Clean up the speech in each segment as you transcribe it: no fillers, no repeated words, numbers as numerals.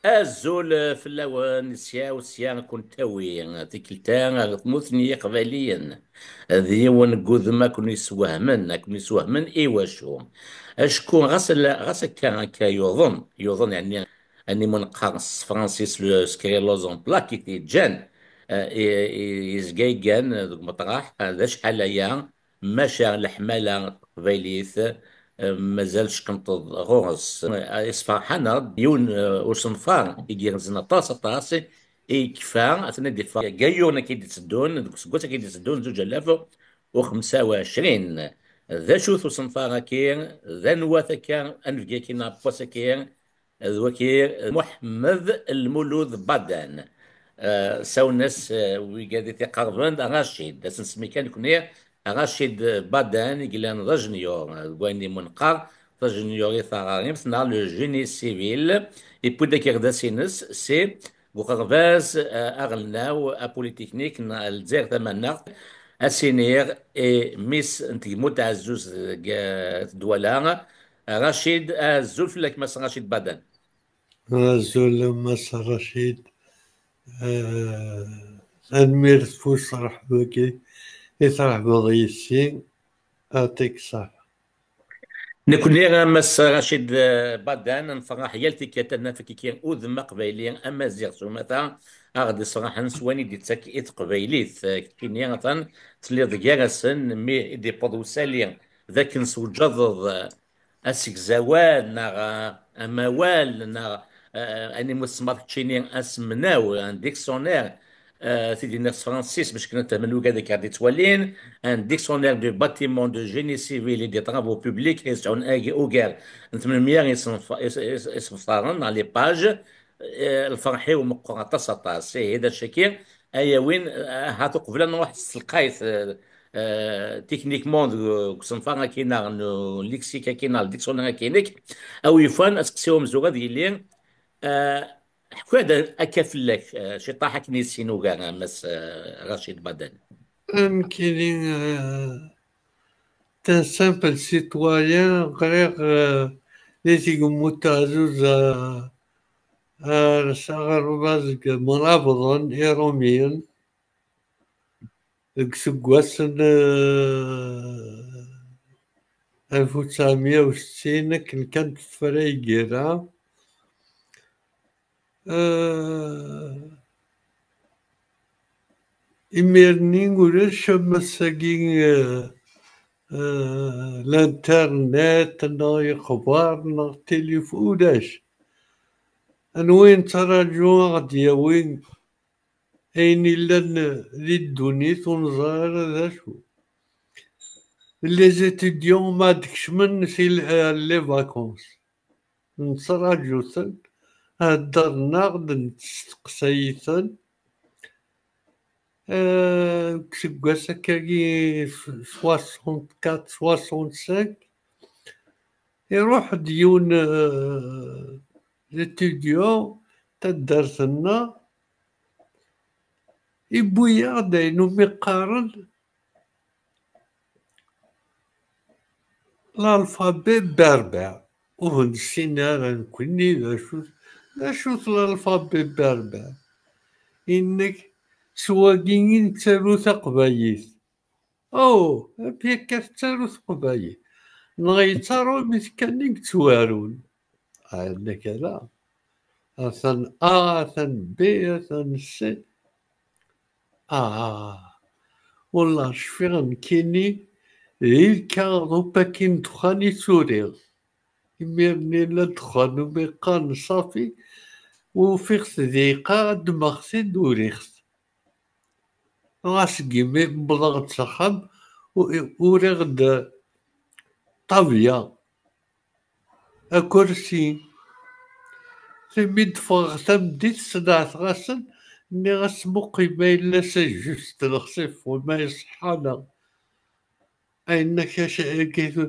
الزول في اللون نسيا وسيا كنت تاوي تيكلتا ثموثني قبليا ذي ونقوذ ما كون يسوهمن ايوا شو اشكون غسل كان يظن يعني اني منقص فرانسيس لو سكريلوزون بلاكي تي جان يزقايقان ذوك مطرح ذا شحال يا ماشا الحمالة قبيليث مازالش كنتض غوص إصفاحنا يون وصنفار يجيرزنا طاس طاس كفا أثناء دفاع جايونا كي تسدون سكوتا كي تسدون 2025 ذا شوث وصنفار كير ذا نواثا كان أنفجا كينا بوسا كير ذوكير محمد المولود بدن ساونس ويقاد تقربان رشيد اسمي كان كنير رشيد بدن يقلان ذا جونيور واني منقر ذا جونيور يثارين ثنا لو جيني سيفيل يبودا كيغدا سينس سي بوغرفاز اغلناو ابوليتكنيك الجزائر ثمانية السينير اي ميس انت متعزوز دولا رشيد الزلف لك مس رشيد بدن زول مس رشيد أنمير تفوس صرح بكي يطرح بضيسين أعطيك صح. نكون لي مس رشيد بدان نفرح يالتي كاتنا في كيكين اوذ قبيلي اما زيغ مثلا اغدي صراحه نسواني دي تاك ايت قبيليت كيني مثلا تلي ضيارسن مي دي بودوسالي ذاك نسو جضض اسك زوال اموال اني مسمار تشيني اسمناو ان ديكسيونير سيدي ناس فرانسيس باش كنا تمنو هذاك غادي تولين ان ديكسيونير دو باتيمون دو جيني سيفيل et دي طرافو بوبليك يسعون اجي اوغار 800 يصفارن على لي باج الفرحي ومقراطة سطاسي هذا الشكل ايا وين هاتو قبل نروح السلقايت تكنيكمون كسنفارا كينا ليكسيكا كينا الديكسيونير كينيك او يفان اسكسيوم زوغا ديالين حكوا هذا اكافلك شي طاحة كنيسينو كاع مس رشيد بدن يمكن تان سامبل سيتويان غير ليتي متعزوز صغر بازك منابضا إيروميا سكواسن 1960 كانت فريقيرا إميرني ولاش مساقين الانترنت نا اخبار نا تليفون ولاش انوين تراجعوا غادي وين اين الا ذي الدنيا ونظهر هذا شو لي زيتيديون ما دكش من في لي فاكونس نتراجعو هدرنا غد نتستقسايثن كسكواس هكاكي 64 65 يروح ديون ليتيديون تدرسنا يبويا داينو ميقارن الالفابي بربع ونسينا نكوني لا شوت الالفابي بربع انك سواقين تسالو تقبايل او بيك تسالو تقبايل نغيتارو متكنيك توارون عندك لا أثن أثن بي أثن سي والله شفيغن كيني الكاغدو باكين دخاني سوريغ يميرني لا دخان وميقان صافي وفيغس ديقا دماغسي دوريغس غاسكي مي بضغط صخم وريغد طابية أكرسي تميد فغتم ديت صدعت غاسن ني غاسموقي ما إلا سجست الخصيف وما يصحانا انك كيف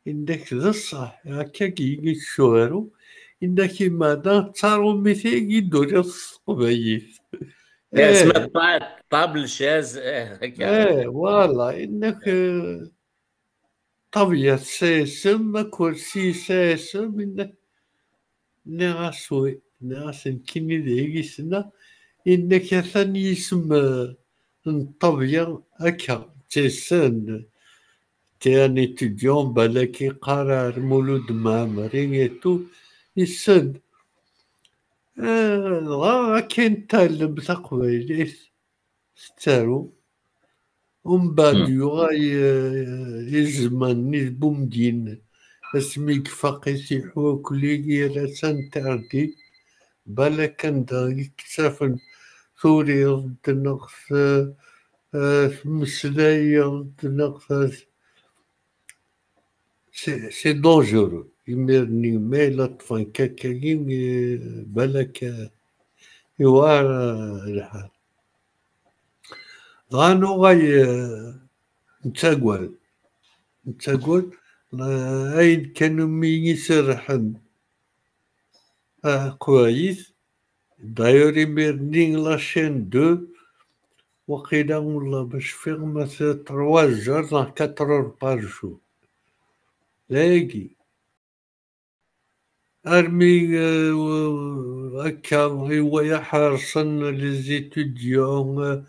انك ذا الصح هكا كي تشوغرو انك ماذا تصارو مثي يدور القبايل اسمها ايه طابل شاز هكا ايه والله انك طبيعة ساسم كرسي ساسم انك نغسوي ناس كيني ذي سنة إنك ثاني يسم الطبيعة هكا تيسان تاني تديون بلاكي قرار مولود معمرين يتو يسن غا كاين تعلم تقبيليت ستارو ومن بعد يغاي يزمن بومدين اسميك فاقي حوكلي رسان تاردي بلا كان دا يكتسافن ثوري ضد النقص مسلاية ضد النقص سي دونجورو يمرني ميلا طفان كاكاين بالك يوار الحال غانو غاي نتاقوال أين كانوا مين يسرحن كويس دايور يمرني لاشين دو وقيلا والله باش فيغم 3 جور 4 بارجو لاقي أرمي هكا هو يحرصن لي زيتوديون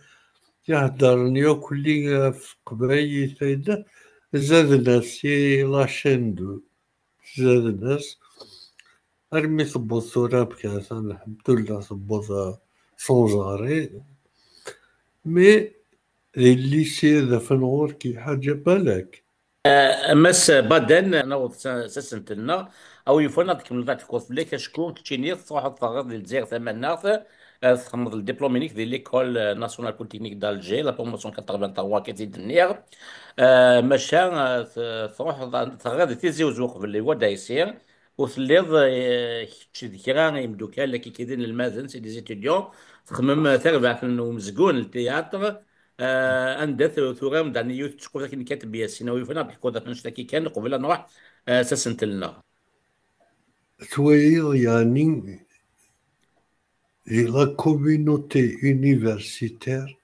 يهدرني كلي في قبايل هيدا زاد ناس لاشين دو زاد ناس أرمي ثبوط صورة بكاسة الحمد لله ثبوط صوزاري مي اللي سير في الغور كي حاجة بالك مس بدن نوض سسنتنا او يفونا ديك من ذات كوف ليك شكون تشيني تروح تفرغ للجزائر ثمانية تخمض الدبلومينيك ديال ليكول ناسيونال بوليتكنيك دالجي لا بروموسيون 83 كتزيد النير مشى تروح تغادي تيزي وزوق باللي هو دايسير وثليض تشد كرا يمدوكا لكي كيدين المازن سي دي زيتيديون تخمم تربع ومزقون التياتر اندث ثورام دعني يوت تشكو ذاك كاتب ياسين ويفنا بحكو ذاك نشتكي كان قبل نروح سسنت لنا توير يعني لا كوميونيتي يونيفرسيتير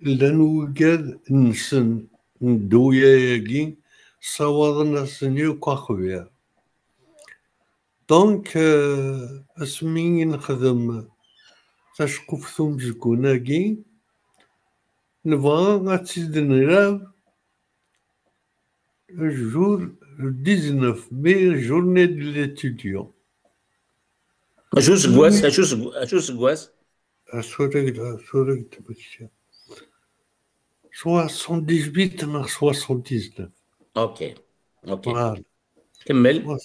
لنوجد نسن ندويا ياكين صوضنا سنيو كاخويا دونك اسمي نخدم تشقف ثم زكوناكي نبغى غاتزيد نلعب jour 19 mai, journée de l'étudiant. اشو سكواس اشو سكواس سورك تبكي 78 مع 79. اوكي اوكي فوالا كمل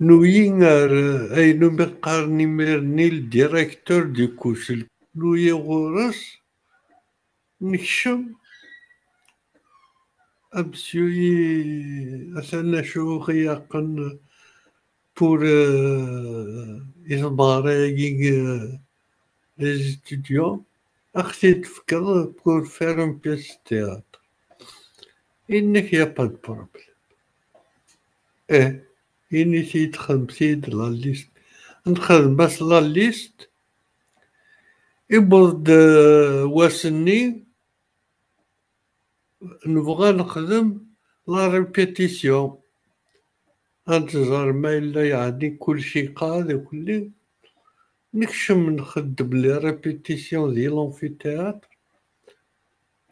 نوين اي نمقارني ميرني الديريكتور دو كوسل نوي غورس نكشم أبسيوي أثنى شو خياقن pour إخباري les étudiants أختي تفكر pour faire une pièce de théâtre إنك يا pas de problème إيه إني تيدخل لا ليست ندخل بس لا ليست يبرد واسني نبغى نخدم لا ريبيتيسيون انتظر ما إلا يعني كل شيء قاعد وكل نكشم نخدم لي ريبيتيسيون ديال لونفيتياتر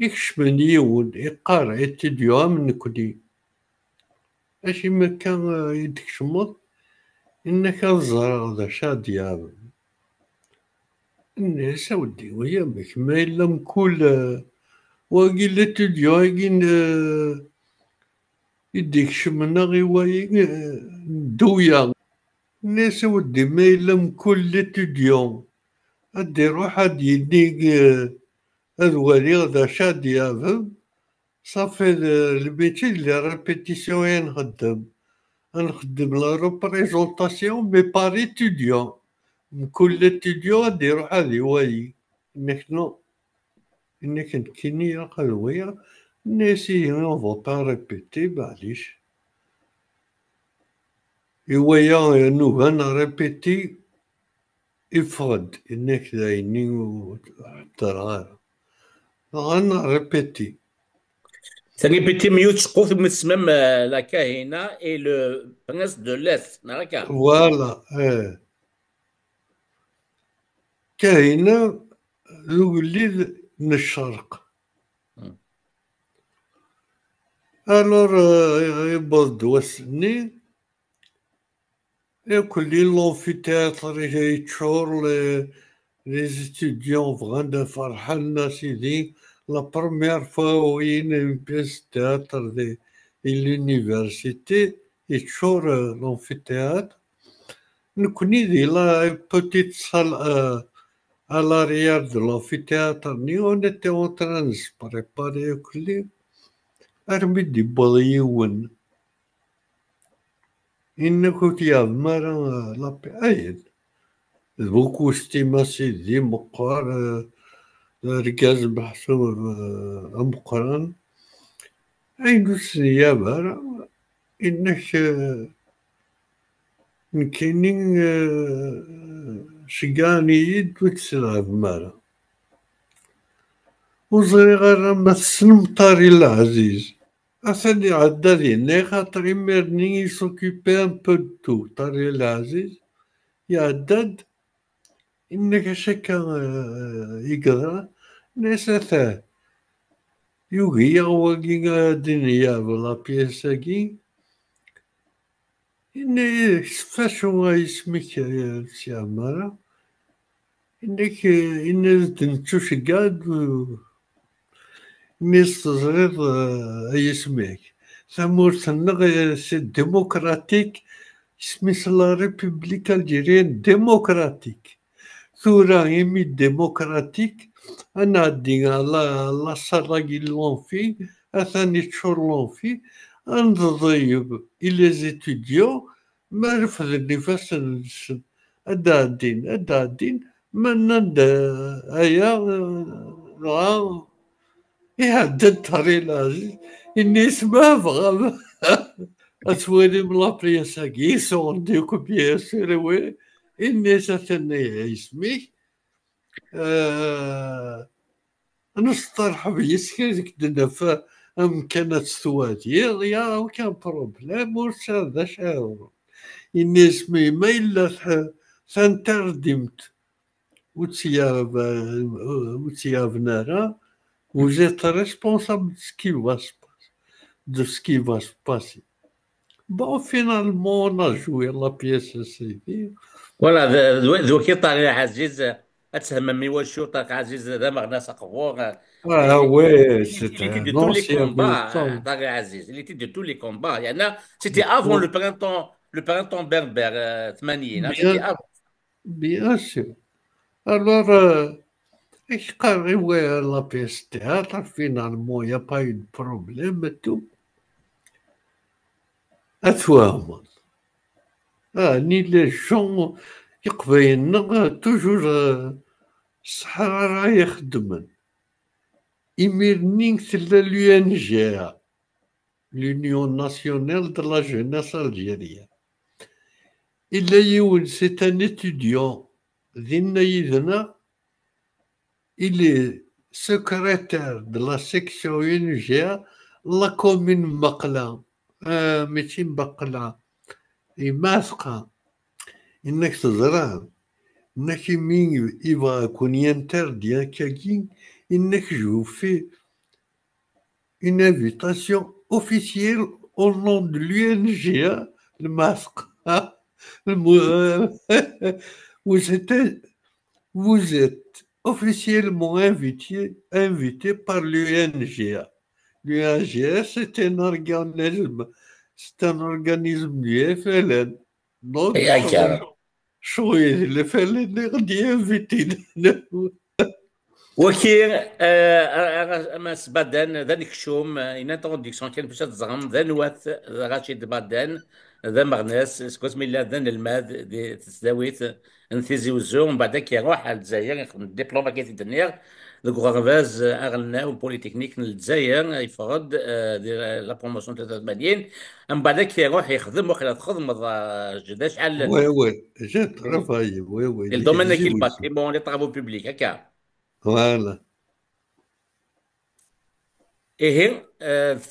يكشمني يون يقارع يتديوها من كلي أشي ما كان يتكشمض إنك الزرع ذا شاد يابن الناس ودي ويامك ما إلا مكل واقيل يتديوها يقين يديك شمنا غي واي دويا الناس ودي ما إلا مكل يتديوها أدي روح هاد يديك أذوالي غدا شاد يابن صافي الميتي اللي ريبيتيسيون نخدم لا ريبريزونطاسيون مي بار إتيديون كل إتيديون غادي يروح هادي واي إنك نو إنك كيني يقال ويا ناسي فوطا ريبيتي معليش إوايا نوغان ريبيتي يفرد إنك دايني وحتى غانا ريبيتي ثاني بيتي ميوت شقوث مسمم لا كاهنة اي لو برنس دو ليس نراكا. فوالا كاينة الوليد من الشرق. الور يبرد وسني كل لونفيتياتر يتشور لي ستوديون بغانا فرحان سيدي لا بروميير فوا وين اون بيس تياتر دي لونيفرسيتي يتشور لونفيتياتر. نكوني دي لا بوتيت سال à l'arrière de l'amphithéâtre, on était en train de se préparer كلي أرمي دي بضيون إن كنت يا مرة لابي أيد بوكو ستيماسي دي مقار ركاز محسوب مقران أين سنيا مرة إنك نكينين شقاني يد وتسلعب مرة وصغير ما السنمطاري العزيز أثني عدالي ني خاطر يمرني يسوكيبي ان بو دو طاري العزيز يعداد إنك شكا يقدر نساثاه يوغي يغوغي دنيا بلا بيساكي إني فاشو اسمك يا سي عمارة إنك إن تنتوش قاد ميس تزريض أي اسمك ثمور سي ديموكراتيك اسميس لا ريبوبليك الجيريان ديموكراتيك ثورة يمي ديموكراتيك أنا عدي لا صلاقي لونفي أثاني تشور لونفي أنضيب إلى زيتوديو ما رفضني فاسن أدا الدين ما نند أيا يهدد طريق العزيز إني اسمه بغا أتوالي من لابريسا كيسون ديكو بياسر وي إني ستني اسمي نصطلح بيسكي دنفا أم كانت ثواتي يا كان بروبليم ورسا شاور إني اسمي ما إلا سانتردمت وتسياب نارا. Vous êtes responsable de ce qui va se passer. Bon, finalement, on a joué la pièce CD. فوالا ذو كي طارق عزيز اتهم مي شو طارق عزيز ذا مغنى سقفور. Ah ouais, Il était c'était de un tous les ancien combats, militant. Tarek Aziz. Il était de tous les combats. C'était avant le printemps berbère, 80, hein, c'était Bien, avant. bien sûr. Alors, je carré ouais, la pièce théâtre, finalement, il n'y a pas eu de problème et tout. À toi, moi. Ah, ni les gens, toujours الصحراء يخدمن إميرنين تلا l'UNGA l'Union nationale de la jeunesse algérienne. إلا يون c'est un étudiant دينا يدنا il est secrétaire de la section UNGA la commune مقلة ماشي مقلة ماسقة إنك تزرع إنك مين يبغى يكون ينتردي كاكين إنك جو في une invitation officielle au nom de l'UNGA, le masque. Hein. Vous êtes, vous êtes officiellement invité par l'UNGA. L'UNGA, c'est un organisme du FLN. Donc, Et Ankara. شوي الFLN غادي invité. وكي اماس بادان ذا نكشوم ان انتروديكسيون كان باش تزغم ذا نواث ذا رشيد بادان ذا مغناس سكوز ميلا ذا الماد دي تسداويت نثيزي وزو ومن بعد كيروح على الجزائر ياخذ الدبلوم كي تدنيغ ذوك غرفاز اغلنا وبوليتكنيك الجزائر يفرض لا بروموسيون 83 من بعد كيروح يخدم وخلا تخدم جداش على Ouais, ouais, j'ai travaillé, ouais, ouais, الدومين كي l'exécution. الباتريمون لي طرافو بوبليك هكا. Voilà. إيه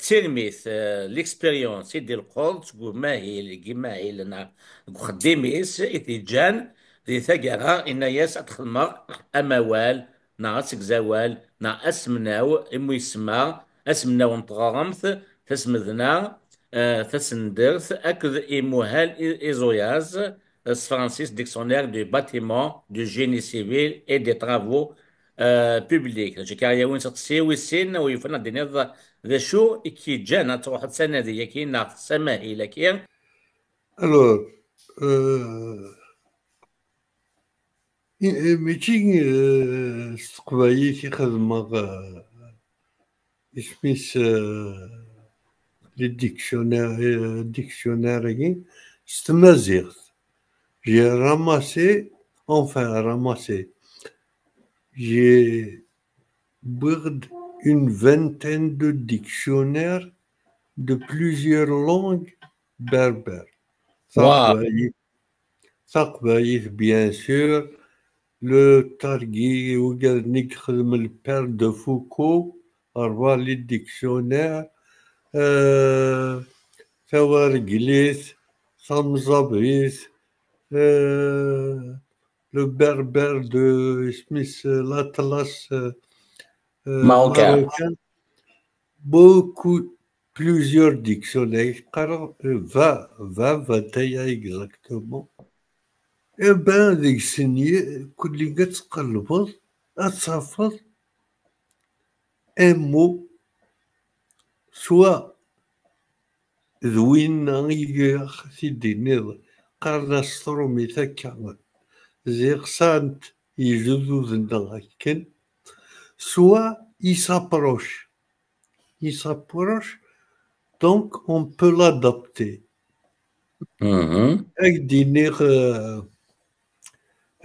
تلميذ الإكسبيريونس يدي القول تقول ما هي اللي كيما هي لنا خديميس إتيجان ذي ثقرة إن ياس أدخل مر أموال ناس زوال نا أسمناو إمو يسمى أسمناو نتغرمث تسمذنا تسندرث أكد إموهال إيزوياز فرانسيس ديكسونير دو باتيمون دو جيني سيفيل إي دي ترافو بوبليك كاع وين تسيوي السن ويفنا دينيض ذا شو كي جانا تروح السنه ذي كي سماهي لكن Alors, ماشي استقبايتي خدمة اسميس لي ديكسيونير ستمازيغ. J'ai ramassé, enfin ramassé, j'ai bourbé une vingtaine de dictionnaires de plusieurs langues berbères. واو Sakbaïs, bien sûr, le Targui, Ougarnik, le père de Foucault, avoir les dictionnaires, Sawar Gilis, Samzabris, le berbère de Smith, l'Atlas ماروكان marocain, beaucoup, plusieurs dictionnaires, 21 exactement. Eh ben, deg السنية كل قد تقلبض تصفض un mot, soit d win tidiniḍ qqaren-as tṛumit akka ziɣ sɛant igduden akken, soit il s'approche, donc on peut l'adapter. Ad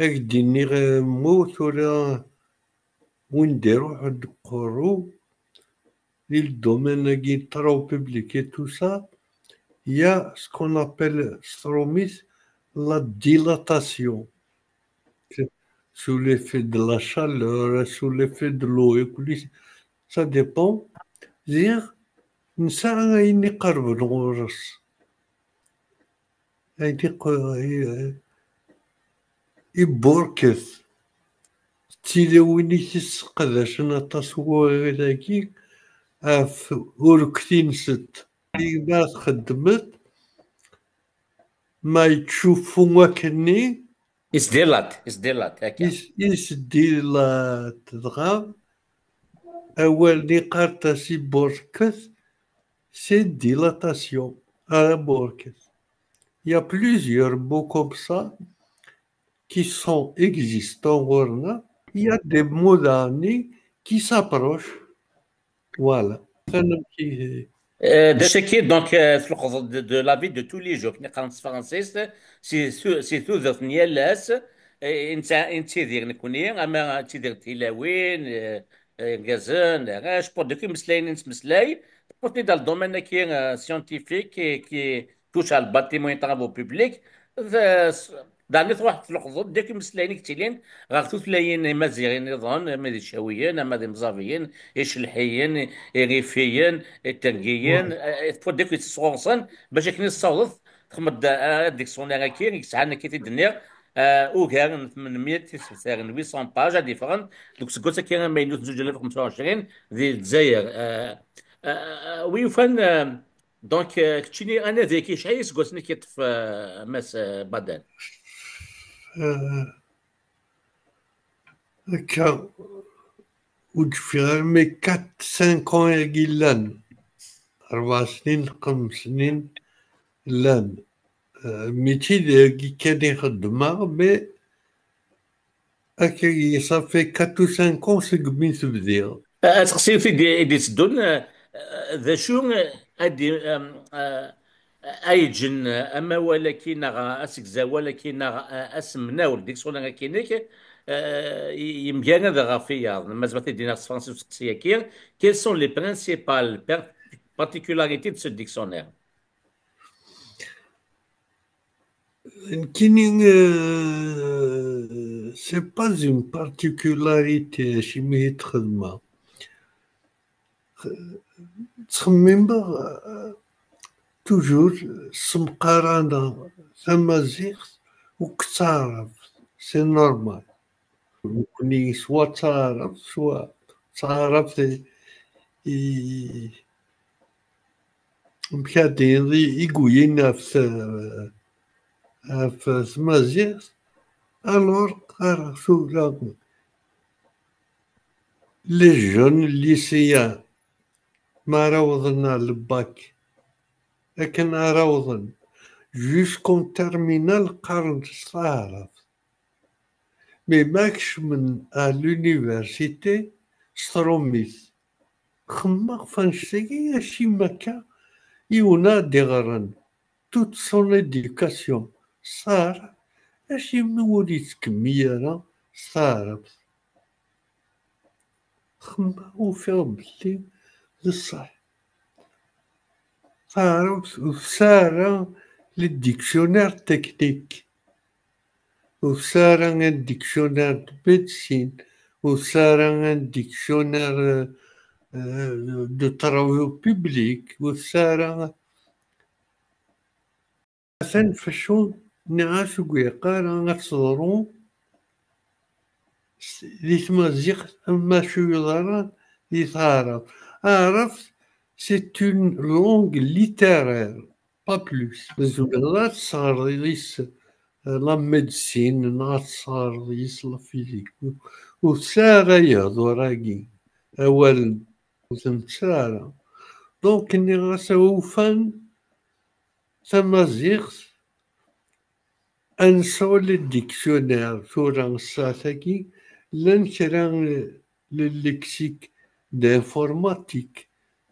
ak-d-iniɣ mot tura win d-iruḥ d-qurru di le domaine travaux publics et tout ça, il y a ce qu'on appelle Stromis la dilatation. Sous l'effet de la chaleur, sous l'effet de l'eau, et ça dépend. Dire, نساء أين يقرب الغرس يبوركث تيداويني تسقداشن aṭas wurraki ɣef urktinset ma txeddmet ma yettcuffu akkenni إسديلات هكا يسديلات dɣa awal-nni qqaret-as iburketh c'est dilatation à Borges. Il y a plusieurs mots comme ça qui sont existants. Il y a des mots d'année qui s'approchent. Voilà. ده شكي دونك تلقظ دو لا في دو تو لي جو كني قرنت فرانسيس سي تو ثنيا لاس انت تيدير نكوني اما تيدير تيلاوين غازان غاش بور دوكي مسلاين نتمسلاي بوتني دال دومين كي سيونتيفيك كي توش على الباتيمون طرافو بوبليك داني تروح تلقظ ديك مسلاين كتيلين غاك توتلاين مازيغين نظام مادي شاويين مادي مزافيين يشلحيين ريفيين الترقيين Ouais. تفود ديك تصورصن باش كني تصوض تخمد ديك صونيرا كي يسعنا كي تدنيا او كان 800 800 باج ديفرنت دوك سكوتا كان ما ينوت 2025 ذي الجزائر ويفن دونك كتشيني انا ذيكي شحال سكوتني كيطف ماس بدن هكا وتفي مي 4 5 ans لان 4 سنين 5 سنين لان ميتي كان يخدمها مي هكا صافي 4 ou 5 ans سقمين تبديها. تقصير في دي تدون ذا شو ادي ايجن اما ولكن اسكزا ولكن اسمنا ديك صونا كينيك يمكن هذا غافيا ما زبط دينا فرنسي وسقسيه كي quelles sont les principales particularités de ce dictionnaire C'est pas une particularité chez mes خدمة تخممها توجور سمقارنة تمازيغ وكتعرف سي نورمال كوني سوا تعرف سوا تعرف مكادين يقوينا في تمازيغ الور عرفتو لي جون ليسيان ما راوضنا الباك لكن راوضن جوسكون تيرمينال قرن تعرف مي ماكش من لونيفرسيتي ستروميس خمق فانشتكي شي مكا يونا ديغرن توت سون اديوكاسيون صار اشي موليت كمية صار خمق وفيغ بلي الصح تعرف وسارة للديكشونير تكنيك وسارة un dictionnaire de médecine وسارة un dictionnaire de travaux publics وسارة مثلا فشو نعاش وقيقارا غتصدرو دي تمازيغ أما شو يضران دي تعرف عرفت c'est une langue littéraire pas plus لا تصغر la médecine ناتصار ديس لا فيزيك وسارة يهضراكي أولا وتمسارة دونك إني غاسوفان تمازيغ أنسو للديكسيونير ثورا نصاتاكي لان كرا لللكسيك دانفورماتيك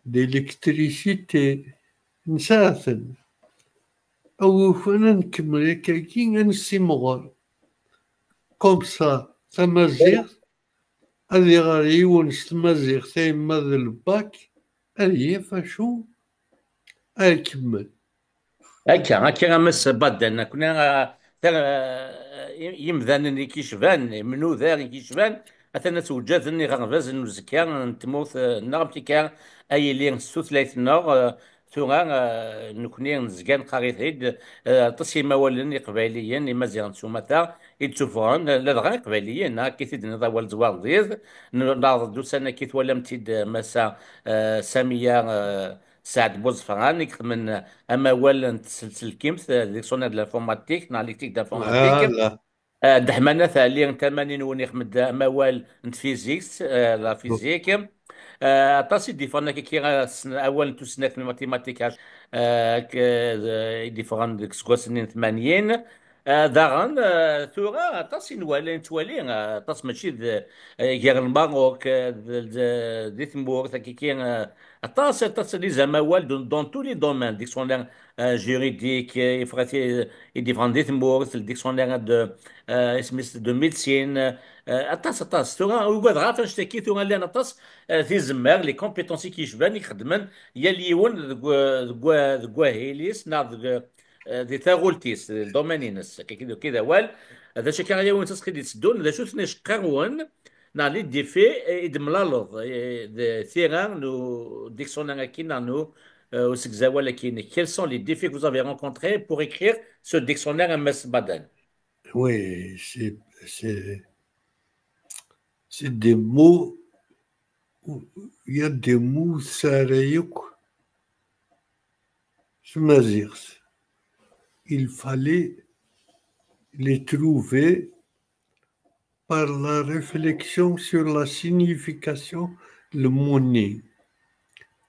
ديلكتريسيتي نساثن أو فانا نكمل هكاكي نسيمغر كوم سا تمازيغ هذي غير يونس تمازيغ تايما ذا الباك هذه فاشو أكمل هكا غمس بدن كنا يمذان اللي كيشبان منو ذا اللي كيشبان أثناء توجد إني غنفاز نزكا نتموت نغم تيكا أي اللي ستوثلايت النغ ثورا نكوني نزكان قريت هيد تصي موالين قبائليين لما زيان سومتا يتشوفون لا دغا قبائليين كيتيد نضا زوار ضيض نعرض دوسنا كيت ولا متيد مسا سامية سعد بوزفران من اما ولا تسلسل كيمث ديكسيونير دو لافورماتيك ناليتيك دافورماتيك لا دحمنا ثالي 80 ونيخ مد موال نت فيزيكس لا فيزيك طاسي ديفرنا كي اول تو سنات من الماتيماتيك ديفران ديك سكوا سنين 80 داغن ثورا طاسي نوالي نتوالي طاس ماشي غير الماروك دي ثمور كي طاس لي زموال دون تو لي دومين ديكسيونير جوريديك يفراتي ديفران دي ثمور ديكسيونير دو اسمس دو ميديسين اطاس ثورا وقعد غاف نشتكي ثورا اللي انا طاس في زمار لي كومبيتونسي كيشبان يخدمن يا ليون ذكوا هيليس دي ثاغولتيس الدومينينس كي كذا وال هذا شي كان يوم تسخي تسدون هذا شو ثنيش قرون لي ديفي يدملالوض ثيران نو ديكسيونير كينا نو وسكزاوا لكن quels sont les défis que vous avez rencontrés pour écrire ce dictionnaire MS Baden? Oui, c'est des mots, il y a des mots sarayouk, il fallait les trouver par la réflexion sur la signification le monnaie.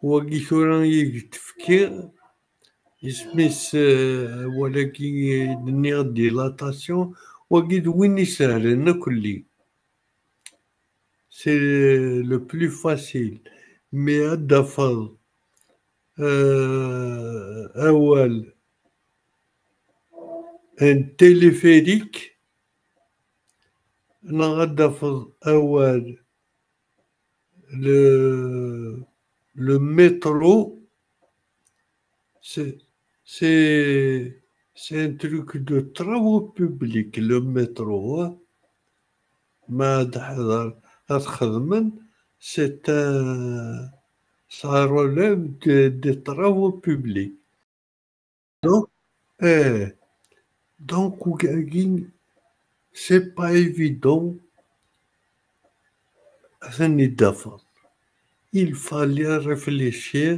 وقيثوران يتفكير يسميس ولكن دنيا ديلاتاسيون وقيد وين يسهل كلي سي لو بلو فاسيل مي الدفض أول ان تيليفيريك نغدفض أول le métro, c'est un truc de travaux publics, le métro. ما تحضر تخدمن c'est ça relève des travaux publics. Donc, eh, donc وكاين c'est pas évident à نتدافع. Il fallait réfléchir.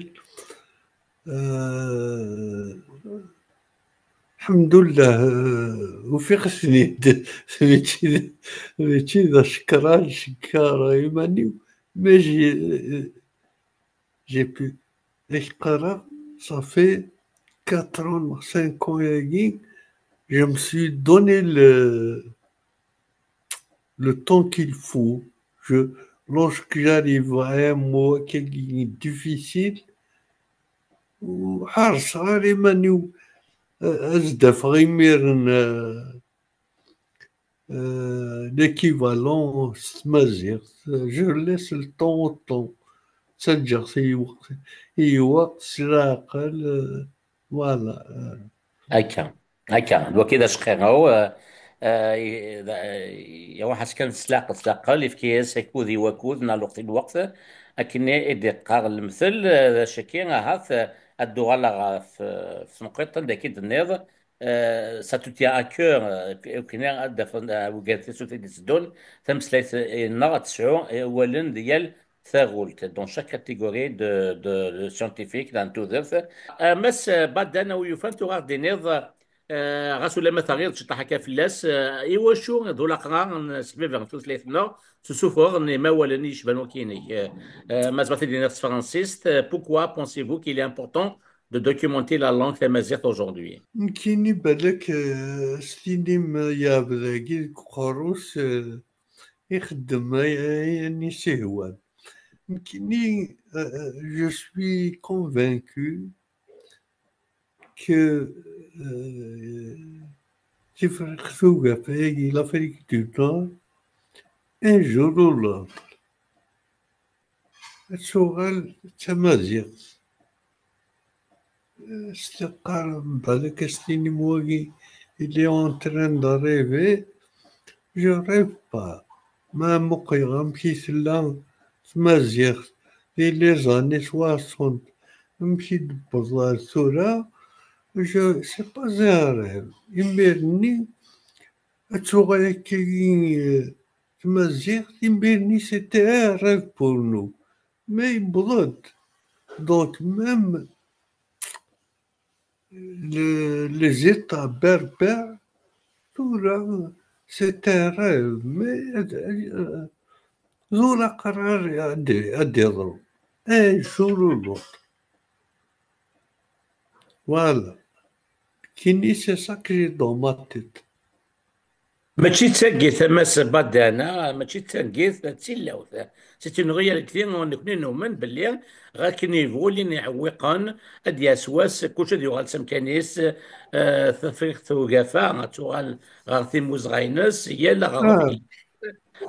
الحمد لله وفيق سنيد ماشي ذا شكران شكارة يماني ما جي بو القرا صافي 4 ans 5 ans ياكي je me suis donné le temps qu'il faut. Lorsque j'arrive à un mois qui est difficile, وحارس غير يماني أزدف غيميرن l'équivalent تمازيغ. Je laisse le temps au temps. تسجل في وقت سلاقل فوالا. هكا هكا دوا كذا شقيقو واحد كان تسلاق اللي في كياس كوذي وكوذ من الوقت الوقت لكن إدي قاغ المثل شكي هاث الدوغالا في نقطة داكيد النيض سا تو تيان ا كور كنا ادفن وقالت سوتي دي سدون تمسليت نغا تسعو ولن ديال ثاغولت دون شاك كاتيجوري دو سيانتيفيك دان تو ذرث مس بعد انا ويفان تو غادي نيض غاسو لما تغير تشطح هكا فلاس ايواشو ذو لاقرا سبب في ثلاثنا سوسوفور ني ما ولانيش بانو كيني ما زبط دي نفس فرانسيست pourquoi pensez-vous qu'il est important de documenter la langue tamazight aujourd'hui كيني بالك ستينيم يا بلاقي قروس يخدم يعني سهوان. كيني je suis convaincu que تفرق ثوقة في l'Afrique du Nord un jour ou l'autre تشوغل تمازيغ استقال بالك ستيني مواقي il est en train de rêver. Je rêve pas. ما مقيغم كي سلا تمازيغ في les années 60 نمشي نبض ثورة. C'est pas un rêve. يميرني أتوغل كي تمازيغ يميرني c'était un rêve pour nous. Mais يبغض. Donc même les États berbères, tout là, c'est un rêve. Mais ذو القرار أديرو un jour ou l'autre. Voilà. Kini, c'est ça que j'ai dans ma tête. ماشي تسقي ثماس بدانا ماشي تسقي تسلاوث سيتي رياليتي نكون نؤمن باللي غا كني يقول لي عوقا اد يسواس كلشي يغال سمكانيس تفريق توقافا تغال غا ثيموز غاينس يلا Ah, غا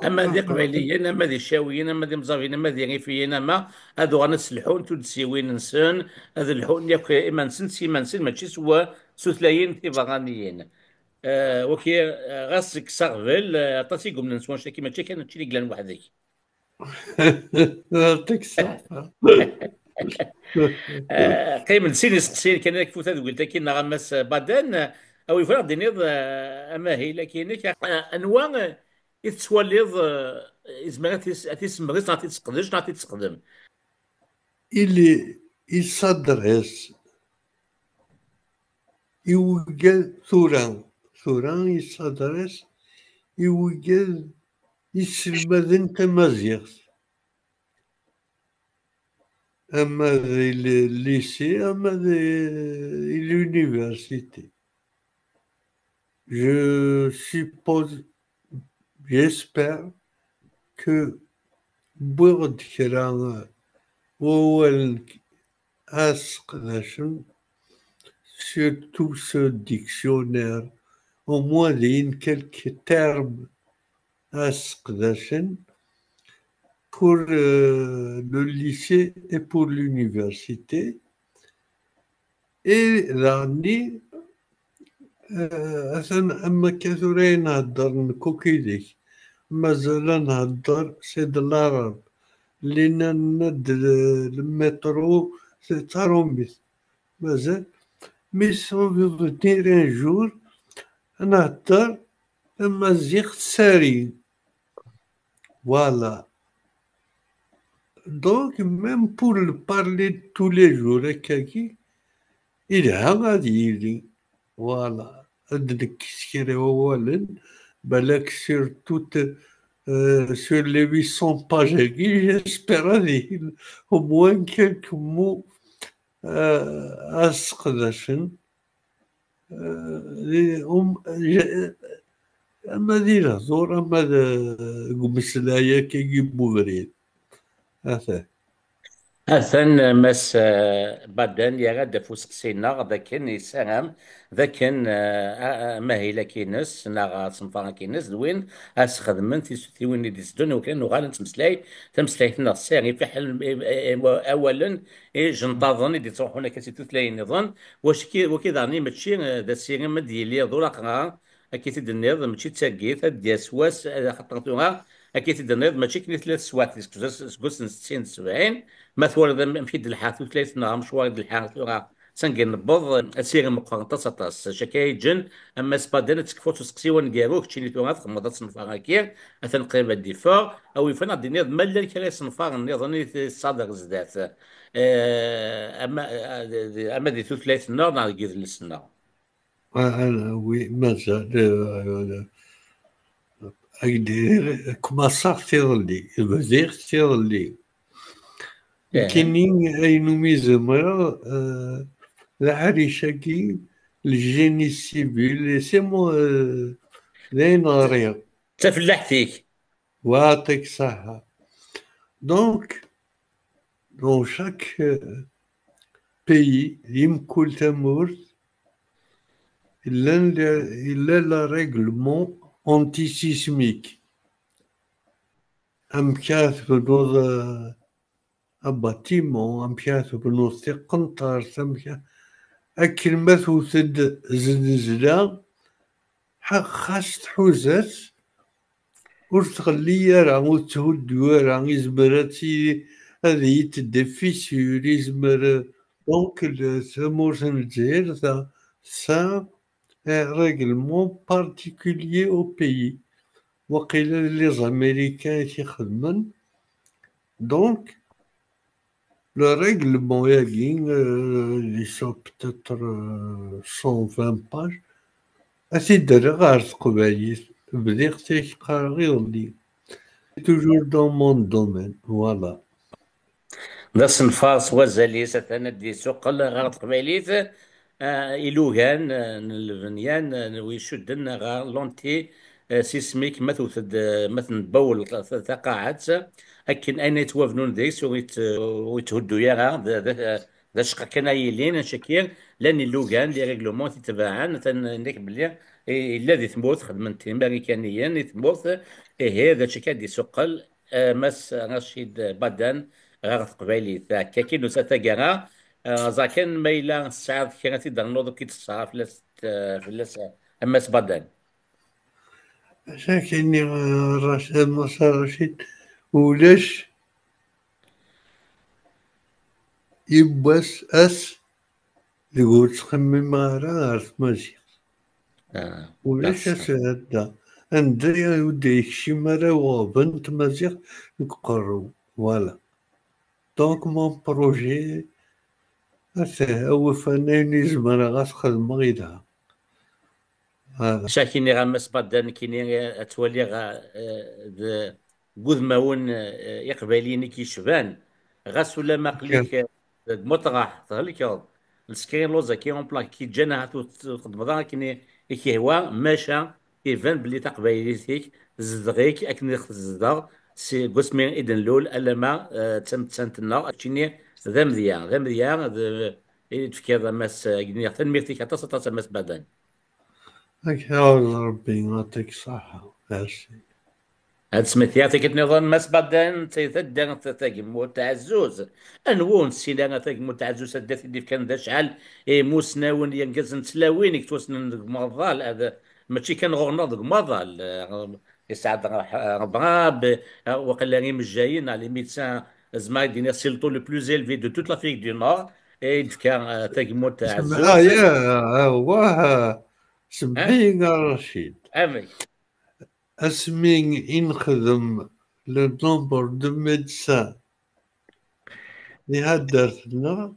اما ذي قبيليين اما ذي شاويين اما ذي مزافين اما ذي غيفيين اما هذو غنسلحون تودسيوين نسن هذا الحون ياك اما نسن سيما نسن ماشي سوا سوثلايين تيفاغانيين وكي غاسك ساغفل عطاتي قمنا نسوان شتي كيما كان هادشي اللي قلنا وحدك يعطيك الصحة. قيم نسيني سقسي كان لك فوت هذا قلت كي غمس بعدين او يفرض دينيض اما هي لكن انواع يتسوليض زعما تيسمغيس نعطي تسقدش نعطي تسقدم Il s'adresse, يوجد ثوران il s'adresse, يوجد يسلمذن تمازيغ. أما الليسي أما l'université. Je suppose, j'espère que بعد كرا أول أسقناشن surtout ce dictionnaire au moins quelques termes أسقناشن pour le lycée et pour l'université. Et l'année أما كثرين نهضر نكوكيديك مازال نهضر سي د العرب لينا ند المترو تارومبيس مازال. مي سون فينير ان جور نهضر تمازيغ تساري. فوالا. دونك ميم بور بارلي تو لي جور هكاكي يلها غادي يلي. فوالا. هاد نكيس كرا والن بالك سير توت sur les 800 pages j'espère هذه au moins quelques mots أسقدشن أما ذي الهضور أما قمسلايا كي مبريد هذا. أثن مس بعدين يا غدا فوسق سينا ذاك يسام ذاك ماهي كينس ناغا صنفا كينس دوين أسخدمن في وين يدسدون وكان غالا نتمسلاي تمسلايتنا الساغي في حل أولا جنطاظن اللي تروحون كاسي تثلاين نظن واش كي وكذا راني ماشي ذا السيغي مديلي ذولا أكيد النيض ماشي تساقيت دياس واس خطرتوها أكيد النيض ماشي كني ثلاث سوات سكوس 60 70 مثلا مفيد الحاث وثلاث نعم مشوار الحاث وغا سنجن نبض اسير مقارنة سطاس شكاي جن اما سبادنا تكفوت سقسي ونقاروك تشيني تو غاث خمضات صنفار كير اثن قريبا الدفاع او يفنى الدنيا ملا الكرا صنفار النظام الصادق زدات اما دي ثلاث نار نار قيد للسنة أنا وي مازال أقدر كما صار تيضلي الوزير تيضلي فاهم كاينين أينو ميزمرا العريشة الجيني سيفيل سي مو لين غريب. تفلح فيك ويعطيك صحة. دونك دون شاك بيي يمكن تمورت إلا لا ريغلمون أنتي سيسميك أم كاتب باتيمون أم كاتب قنطار أكل ما توثد زلزلة خاص تحوزات ور تغلي راه ور تهد راه يزمراتي هذه يتدى فيسيور يزمر. دونك ثمورة الجزائر سا ريغلمون بارتيكوليي أو بيي وقيلا لي زاميريكان تيخدمن. دونك لو ريغلمون ياكي لي سون بتاتر 120 باج أتيدري غير تقبايل بديت تيقرا غير لي toujours dans mon domaine. Voilà. ذا الصنفار وزالي ستانا دي سوق غير تقبايليت إلوغان الفنيان ويشدن غير لونتي سيسميك مثل بول تقاعد أكن أين يتوافنون ديس ويتهدو يا ذا شقا كان يلين شكير لان اللوغان دي ريغلومون تتباعن نيك بلي الذي ثموت خدمت امريكانيا ثموت هذا شكا دي سوق مس رشيد بدن غير قبايلي ذاك كاين ستاكارا زاكن ما إلا سعاد كي تقدر نوض كي تصرا فلاس اما سبادان ساكني رشيد مصر رشيد ولاش يبواس يقول تخمم غير ماشي لا ولاش تصرا هدا عندي يودي يكشي مرا وبنت مزيغ يقرو. فوالا. دونك مون بروجي هو فنان يزمر غتخدم غيرها. هذا شاكيني غا مس بادان كيني تولي قوذ ماون يقباليني كيشبان غاس ولا ماقليك مطرح تهلك السكرين لوزا كي اون بلاك كي جانا تخدم ضا كيني كي هوا ماشا كيفان بلي تقبايليتيك زدغيك اكني زدغ سي قسمين اذن لول الا ما تم تسنتنا تشيني ذا مذيان تفكير ماس تنميرتيك حتى سطا ماس بادان هكا ربي يعطيك صحة. ماشي. هاد سميتياتك نظام مس بعدين تيثدى تاكي متعزوز انوون سيلا تاكي متعزوز هدات اللي كان ذا شحال موسناون ينقز نتلاوين كتوسن مظال هذا ماشي كان غورنا ذوك مظال يسعد ربنا وقال لي مجايين على ميدسان زعما يدينا سيلتو لو بلوز إلفي دو توت لافريك دو نور. كان تاكموت عزوز. يا واه، ها سمحي يا رشيد، امي. اسمي نخدم لو نومبر دو ميدسان اللي هدرت لنا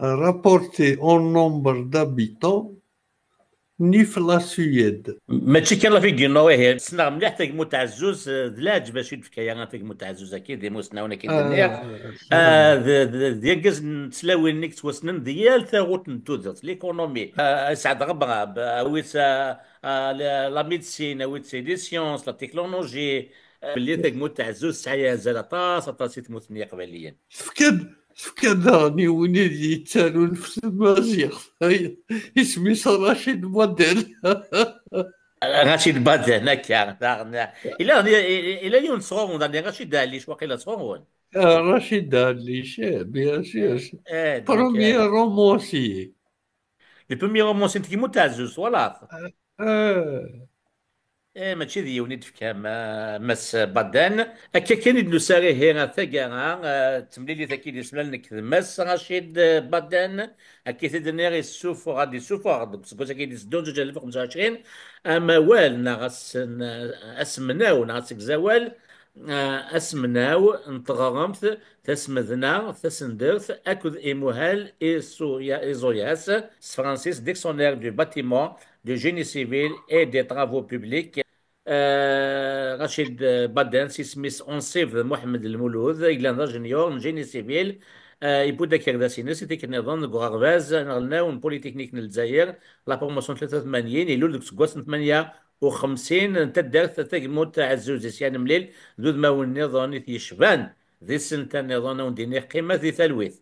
رابورتي اون نومبر دابيتون ني في لا سويد. ماشي كان لافيك دو نور، هي سنا مليح تاكموت عزوز دلاج باش يدفكا يا تاكموت عزوز اكيد دي موسنا ونا كيدنيا. سلام. ديال نتسلاوي انك توسنن ديال ثاغوت نتوذر ليكونومي. سعد غبغا ويت لا ميديسين ويت لي سيونس لا تكنولوجي. اللي تاكموت عزوز سعيا زال طاس طاس تموتني قبليا. تفكد راني وين يتسالوا نفس المزيغ اسمي رشيد موديل. رشيد باد هناك الى الى يون صغون رشيد داليش واقيلا صغون. رشيد اللي شاب بيان سور. دونك بروميير رومونسي. لي بوميي رومونسي تاكموت عزوز ولا. آه. ماشي ذي ونيت فكام مس بدان. هكا كان يدلو ساري هنا ثقا تمليلي ثاكي دي سمال نكذب مس رشيد بدان. هكا تدنير السوف غادي سوف غادي بس كوزا كي دي سدون زوج 2025. اما وال ناغس اسمناو ناغس زوال. اسمناو نتغرمت تسمذنا تسندرت اكد ايموهال ايزوياس فرانسيس ديكسونير دو باتيمون de génie civil et des travaux publics. رشيد بدان سي سميث اونسيف محمد المولود إلى جونيور جيني سيفيل. يبودا كيرداسيني سيتي كنظن كوغرفاز نغلناو بوليتكنيك الجزائر لا بروموسيون 83 يلول سكواس 58 تدار تاكموت عزوز يعني مليل ذو ما النظام يشبان ذي السنة النظام نديني قيمة ذي ثلويث.